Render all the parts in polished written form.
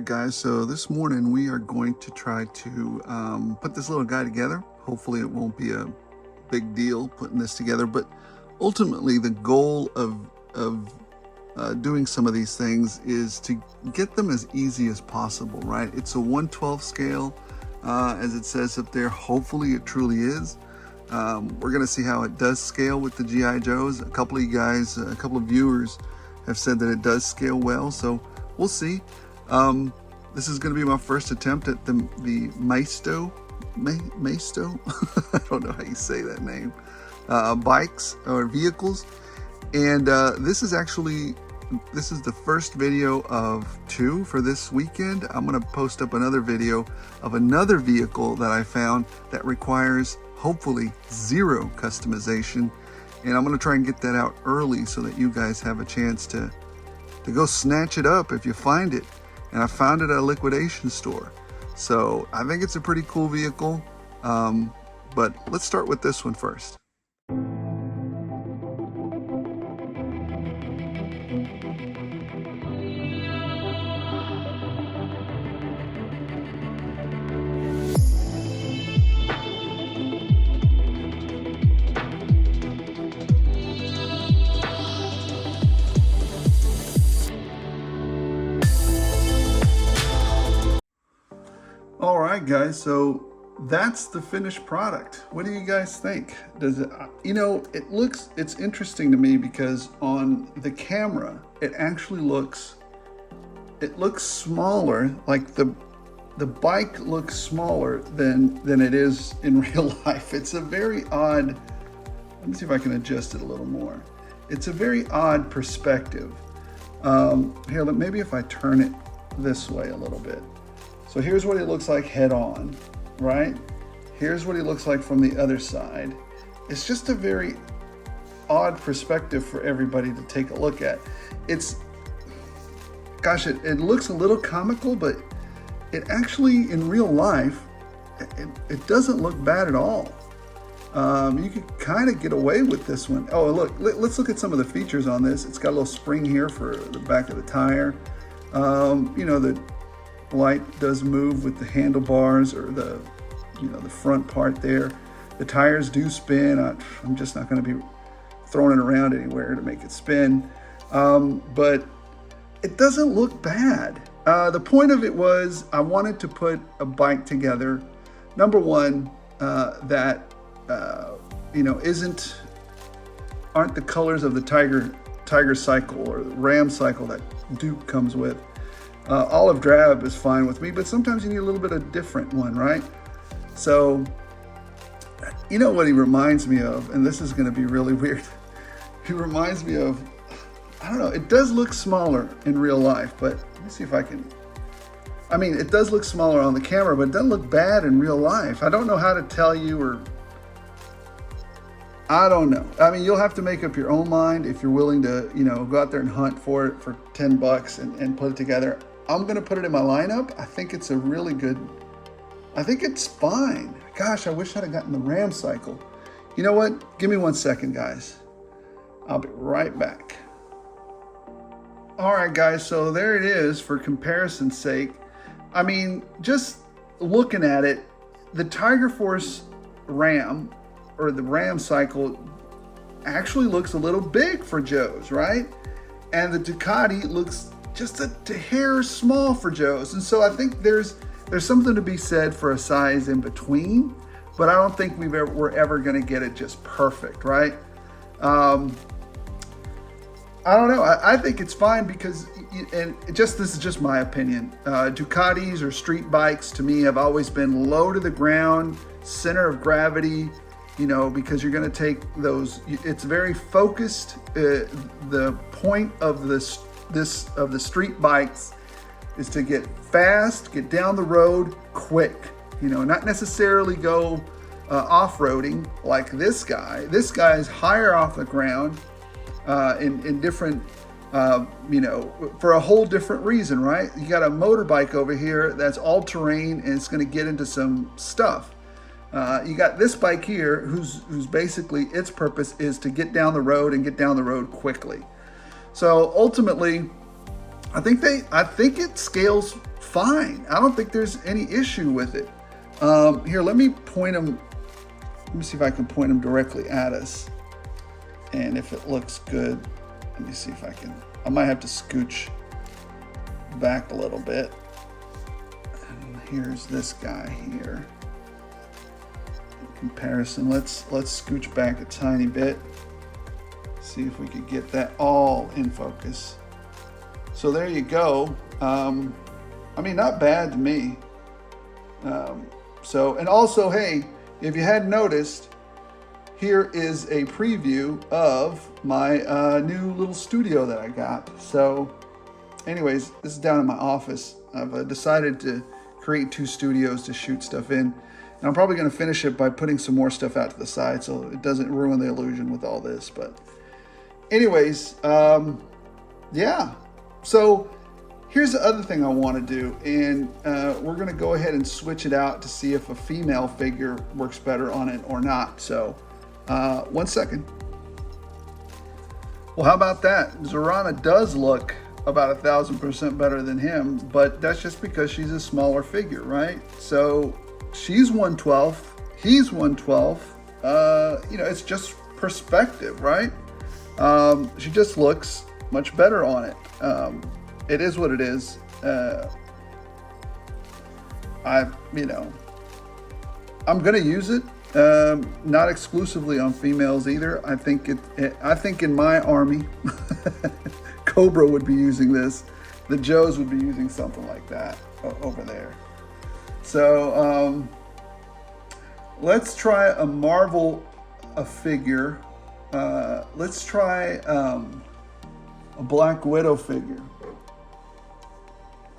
right, guys, so this morning we are going to try to put this little guy together. Hopefully it won't be a big deal putting this together, but ultimately the goal of doing some of these things is to get them as easy as possible, right? It's a 1/12 scale, as it says up there. Hopefully it truly is. We're going to see how it does scale with the G.I. Joes. A couple of you guys, a couple of viewers have said that it does scale well, so we'll see. This is going to be my first attempt at the Maisto, I don't know how you say that name, bikes or vehicles. And this is the first video of 2 for this weekend. I'm going to post up another video of another vehicle that I found that requires hopefully 0 customization. And I'm going to try and get that out early so that you guys have a chance to go snatch it up if you find it. And I found it at a liquidation store. So I think it's a pretty cool vehicle. But let's start with this one first. All right, guys, so that's the finished product. What do you guys think? Does it, it's interesting to me because on the camera, it actually looks smaller, like the bike looks smaller than it is in real life. It's a very odd, let me see if I can adjust it a little more. It's a very odd perspective. Here, maybe if I turn it this way a little bit. So here's what it looks like head on, right? Here's what he looks like from the other side. It's just a very odd perspective for everybody to take a look at. It looks a little comical, but it actually, in real life, it doesn't look bad at all. You could kind of get away with this one. Oh, look, let's look at some of the features on this. It's got a little spring here for the back of the tire. The light does move with the handlebars or the front part there. The tires do spin. I'm just not going to be throwing it around anywhere to make it spin. But it doesn't look bad. The point of it was I wanted to put a bike together. Number one, that aren't the colors of the Tiger cycle or the Ram cycle that Duke comes with. Olive drab is fine with me, but sometimes you need a little bit of different one, right? So, you know what he reminds me of, and this is going to be really weird. He reminds me of, I don't know, it does look smaller in real life, but let me see if I can, it does look smaller on the camera, but it doesn't look bad in real life. I don't know how to tell you, or I don't know. You'll have to make up your own mind if you're willing to, go out there and hunt for it for 10 bucks and put it together. I'm going to put it in my lineup. I think it's I think it's fine. Gosh, I wish I'd have gotten the Ram cycle. You know what? Give me 1 second, guys. I'll be right back. All right, guys, so there it is for comparison's sake. Just looking at it, the Tiger Force Ram, or the Ram cycle, actually looks a little big for Joe's, right? And the Ducati looks just a hair small for Joe's. And so I think there's something to be said for a size in between, but I don't think we're ever going to get it just perfect, right? I don't know. I think it's fine because, this is just my opinion. Ducatis or street bikes to me have always been low to the ground, center of gravity, because you're going to take those. It's very focused. The point of the street bikes is to get fast, get down the road quick. Not necessarily go off-roading like this guy. This guy is higher off the ground in different, for a whole different reason, right? You got a motorbike over here that's all-terrain and it's going to get into some stuff. You got this bike here who's basically its purpose is to get down the road and get down the road quickly. So ultimately, I think it scales fine. I don't think there's any issue with it. Here, let me point them. Let me see if I can point them directly at us. And if it looks good, let me see if I can. I might have to scooch back a little bit. And here's this guy here. In comparison, let's scooch back a tiny bit. See if we could get that all in focus. So there you go. I mean, not bad to me. And also, hey, if you hadn't noticed, here is a preview of my new little studio that I got. So anyways, this is down in my office. I've decided to create 2 studios to shoot stuff in. And I'm probably going to finish it by putting some more stuff out to the side so it doesn't ruin the illusion with all this. But anyways, yeah. So here's the other thing I want to do, and we're going to go ahead and switch it out to see if a female figure works better on it or not. So 1 second. Well, how about that? Zorana does look about 1,000% better than him, but that's just because she's a smaller figure, right? So she's 1/12, he's 1/12. You know, it's just perspective, right? She just looks much better on it. It is what it is. I'm gonna use it. Not exclusively on females either. I think in my army, COBRA would be using this. The Joes would be using something like that over there. So let's try a Marvel figure. Let's try a Black Widow figure.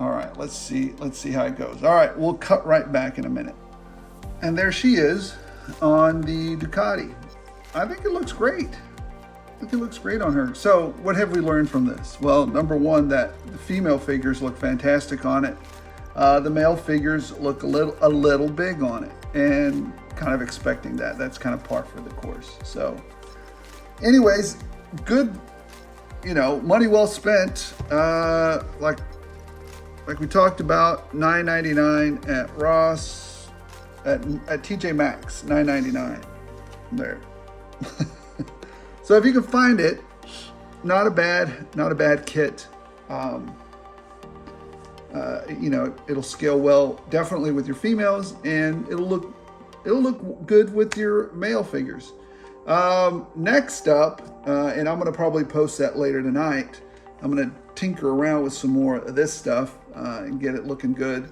All right, let's see how it goes. All right, we'll cut right back in a minute. And there she is on the Ducati. I think it looks great. I think it looks great on her. So what have we learned from this? Well, number one, that the female figures look fantastic on it. The male figures look a little big on it, and kind of expecting that. That's kind of par for the course. So anyways, good, money well spent. Like we talked about, $9.99 at Ross, at TJ Maxx, $9.99 there. So if you can find it, not a bad kit. It'll scale well, definitely with your females, and it'll look good with your male figures. Next up, and I'm gonna probably post that later tonight. I'm gonna tinker around with some more of this stuff and get it looking good.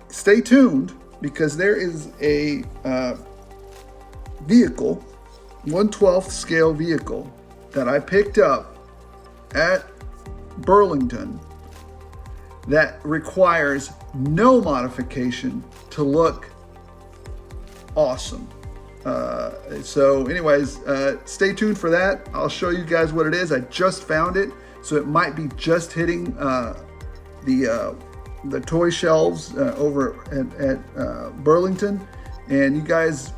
Stay tuned, because there is a vehicle, 1/12 scale vehicle that I picked up at Burlington that requires no modification to look awesome. So anyways, stay tuned for that. I'll show you guys what it is. I just found it, so it might be just hitting the toy shelves over at Burlington, and you guys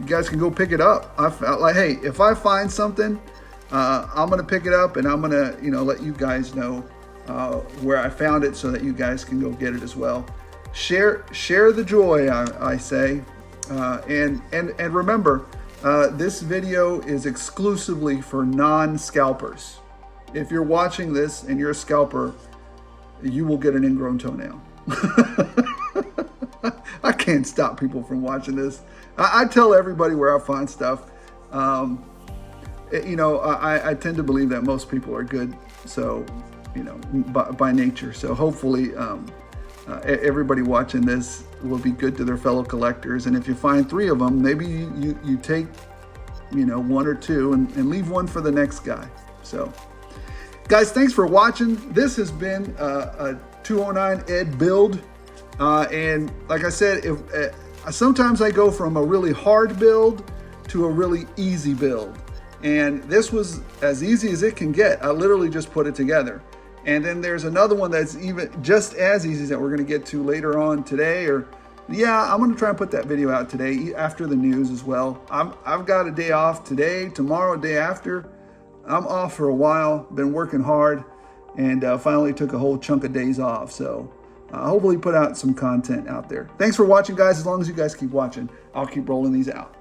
can go pick it up. I felt like, hey, if I find something, I'm gonna pick it up, and I'm gonna let you guys know where I found it, so that you guys can go get it as well. Share the joy, I say. And remember, this video is exclusively for non-scalpers. If you're watching this and you're a scalper, you will get an ingrown toenail. I can't stop people from watching this. I tell everybody where I find stuff. I tend to believe that most people are good, so by nature. So hopefully everybody watching this will be good to their fellow collectors. And if you find 3 of them, maybe you take 1 or 2 and leave 1 for the next guy. So guys, thanks for watching. This has been a 209 Ed build, and like I said, sometimes I go from a really hard build to a really easy build, and this was as easy as it can get. I literally just put it together. And then there's another one that's even just as easy that we're going to get to later on today. I'm going to try and put that video out today after the news as well. I've got a day off today, tomorrow, day after. I'm off for a while, been working hard, and finally took a whole chunk of days off. So hopefully put out some content out there. Thanks for watching, guys. As long as you guys keep watching, I'll keep rolling these out.